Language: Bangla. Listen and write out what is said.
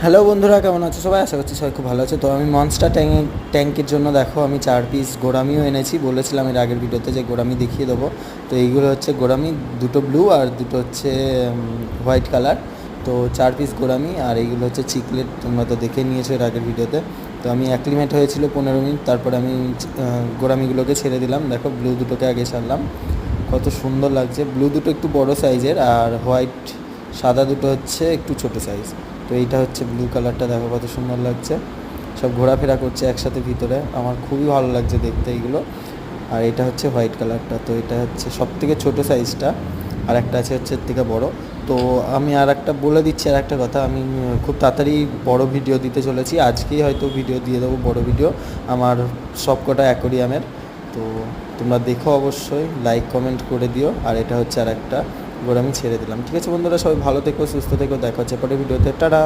হ্যালো বন্ধুরা, কেমন আছো সবাই? আশা করছি সবাই খুব ভালো আছে। তো আমি মনস্টার ট্যাঙ্কের জন্য দেখো আমি 4 পিস গোরামিও এনেছি। বলেছিলাম এর আগের ভিডিওতে যে গোরামি দেখিয়ে দেবো। তো এইগুলো হচ্ছে গোরামি, দুটো ব্লু আর দুটো হচ্ছে হোয়াইট কালার। তো 4 পিস গোরামি, আর এইগুলো হচ্ছে চিকলেট। তোমরা তো দেখে নিয়েছো এর আগের ভিডিওতে। তো আমি অ্যাক্লিমেট হয়েছিল 15 মিনিট, তারপরে আমি গোরামিগুলোকে ছেড়ে দিলাম। দেখো ব্লু দুটোকে আগে ছাড়লাম, কত সুন্দর লাগছে। ব্লু দুটো একটু বড় সাইজের, আর হোয়াইট সাদা দুটো হচ্ছে একটু ছোটো সাইজ। তো এইটা হচ্ছে ব্লু কালারটা, দেখো কত সুন্দর লাগছে। সব ঘোরাফেরা করছে একসাথে ভিতরে, আমার খুবই ভালো লাগছে দেখতে এইগুলো। আর এটা হচ্ছে হোয়াইট কালারটা, তো এটা হচ্ছে সব থেকে ছোটো সাইজটা, আর একটা আছে হচ্ছে এর থেকে বড়ো। তো আমি আর একটা বলে দিচ্ছি, আর একটা কথা, আমি খুব তাড়াতাড়ি বড় ভিডিও দিতে চলেছি। আজকেই হয়তো ভিডিও দিয়ে দেবো, বড় ভিডিও আমার সব কটা অ্যাকোরিয়ামের। তো তোমরা দেখো, অবশ্যই লাইক কমেন্ট করে দিও। আর এটা হচ্ছে আর একটা গোড়ামি ছেড়ে দিলাম। ঠিক আছে বন্ধুরা, সবাই ভালো থেকো, সুস্থ থেকো, দেখা হচ্ছে পরের ভিডিওতে। টাটা।